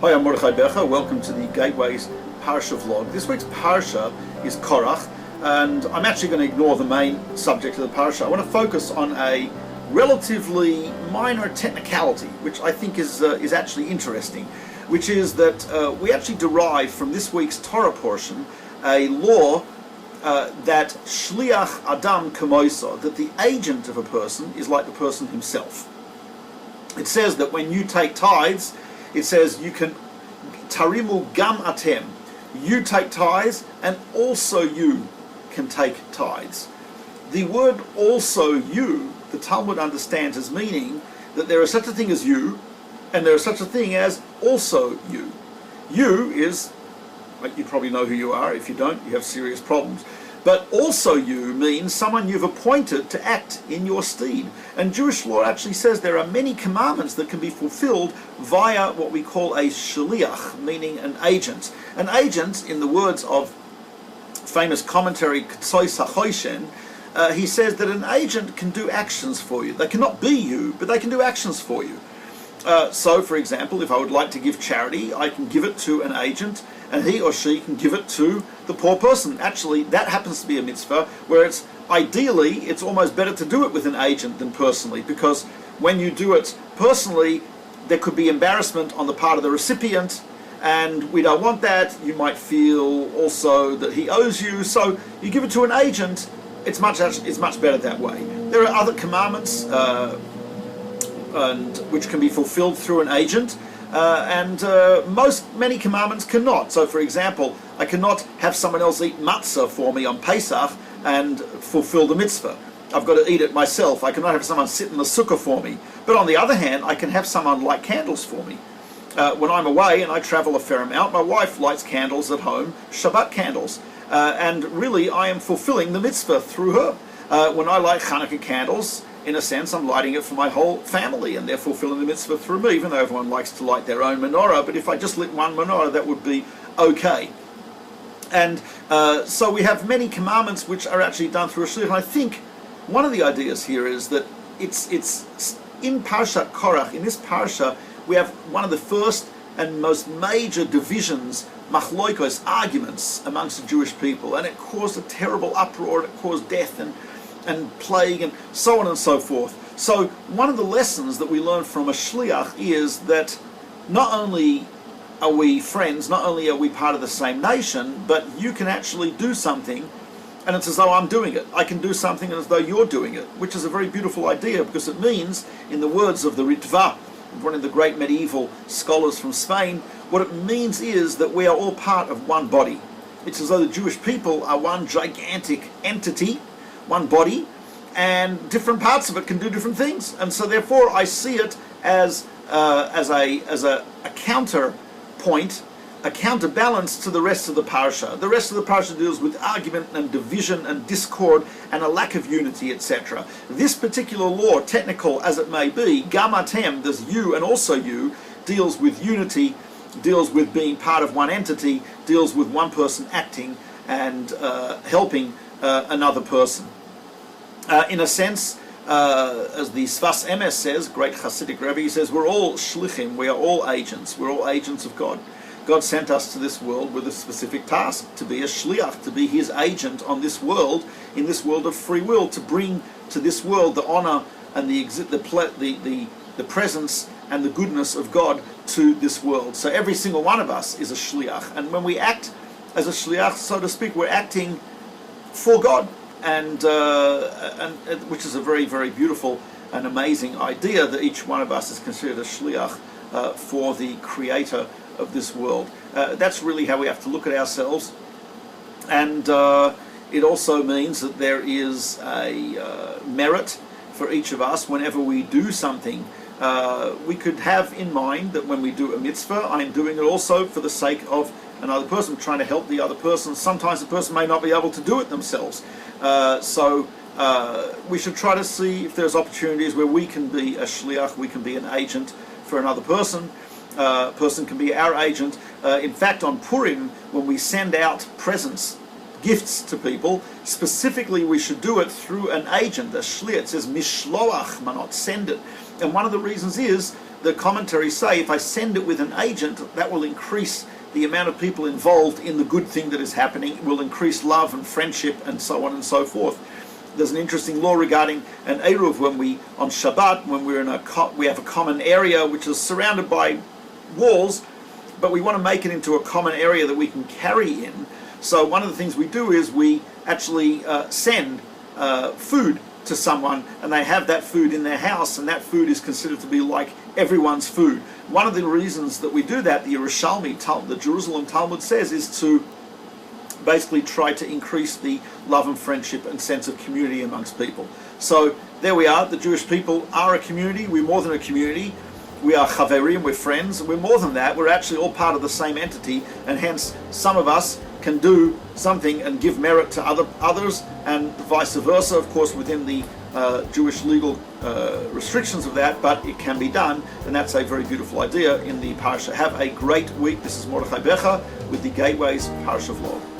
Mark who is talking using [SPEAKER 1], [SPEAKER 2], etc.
[SPEAKER 1] Hi, I'm Mordechai Becher. Welcome to the Gateways Parsha vlog. This week's parsha is Korach, and I'm actually going to ignore the main subject of the parsha. I want to focus on a relatively minor technicality, which I think is actually interesting, which is that we actually derive from this week's Torah portion a law that shliach adam kamoisa, that the agent of a person is like the person himself. It says that when you take tithes, it says you can tarimu gam atem, you take tithes and also you can take tithes. The word also you, the Talmud understands as meaning that there is such a thing as you and there is such a thing as also you. You is, you probably know who you are. If you don't, you have serious problems. But also you means someone you've appointed to act in your stead. And Jewish law actually says there are many commandments that can be fulfilled via what we call a shaliach, meaning an agent. An agent, in the words of famous commentary Ktsois HaChoshen, he says that an agent can do actions for you. They cannot be you, but they can do actions for you. So, for example, if I would like to give charity, I can give it to an agent, and he or she can give it to the poor person. Actually, that happens to be a mitzvah where it's almost better to do it with an agent than personally, because when you do it personally, there could be embarrassment on the part of the recipient, and we don't want that. You might feel also that he owes you, so you give it to an agent. It's much better that way. There are other commandments which can be fulfilled through an agent, and many commandments cannot. So, for example, I cannot have someone else eat matzah for me on Pesach and fulfill the mitzvah. I've got to eat it myself. I cannot have someone sit in the sukkah for me. But on the other hand, I can have someone light candles for me. When I'm away and I travel a fair amount, my wife lights candles at home, Shabbat candles. And really, I am fulfilling the mitzvah through her. When I light Hanukkah candles, in a sense, I'm lighting it for my whole family, and they're fulfilling the mitzvah through me, even though everyone likes to light their own menorah. But if I just lit one menorah, that would be okay. And so we have many commandments which are actually done through a shliach. And I think one of the ideas here is that it's in Parshat Korach, in this parsha, we have one of the first and most major divisions, machloikos, arguments amongst the Jewish people, and it caused a terrible uproar, it caused death and plague and so on and so forth. So one of the lessons that we learn from a shliach is that not only are we friends, not only are we part of the same nation, but you can actually do something and it's as though I'm doing it. I can do something as though you're doing it, which is a very beautiful idea, because it means, in the words of the Ritva, one of the great medieval scholars from Spain, what it means is that we are all part of one body. It's as though the Jewish people are one gigantic entity, one body, and different parts of it can do different things. And so therefore I see it as a counterpoint, a counterbalance to the rest of the parsha. The rest of the parsha deals with argument and division and discord and a lack of unity, etc. This particular law, technical as it may be, gam atem, there's you and also you, deals with unity, deals with being part of one entity, deals with one person acting and helping another person. In a sense, as the Sfas Emes says, great Hasidic Rebbe, he says, we're all shlichim, we are all agents, we're all agents of God. God sent us to this world with a specific task, to be a shliach, to be his agent on this world, in this world of free will, to bring to this world the honor and the presence and the goodness of God to this world. So every single one of us is a shliach, and when we act as a shliach, so to speak, we're acting for God, and which is a very, very beautiful and amazing idea, that each one of us is considered a shliach for the creator of this world. That's really how we have to look at ourselves, and it also means that there is a merit for each of us whenever we do something. We could have in mind that when we do a mitzvah, I'm doing it also for the sake of another person, trying to help the other person. Sometimes the person may not be able to do it themselves. So we should try to see if there's opportunities where we can be a shliach, we can be an agent for another person. Person can be our agent. In fact, on Purim, when we send out presents, gifts to people, specifically we should do it through an agent, a shliach. It says mishloach manot, send it. And one of the reasons is the commentaries say if I send it with an agent, that will increase the amount of people involved in the good thing that is happening. It will increase love and friendship and so on and so forth. There's an interesting law regarding an Eruv when we, on Shabbat, when we're in we have a common area which is surrounded by walls, but we want to make it into a common area that we can carry in. So one of the things we do is we actually send food to someone, and they have that food in their house, and that food is considered to be like everyone's food. One of the reasons that we do that, the Yerushalmi, the Jerusalem Talmud says, is to basically try to increase the love and friendship and sense of community amongst people. So there we are. The Jewish people are a community. We're more than a community. We are chaverim, we're friends. We're more than that. We're actually all part of the same entity, and hence some of us can do something and give merit to others, and vice versa, of course, within the Jewish legal restrictions of that, but it can be done, and that's a very beautiful idea in the parsha. Have a great week. This is Mordechai Becher with the Gateways Parsha vlog.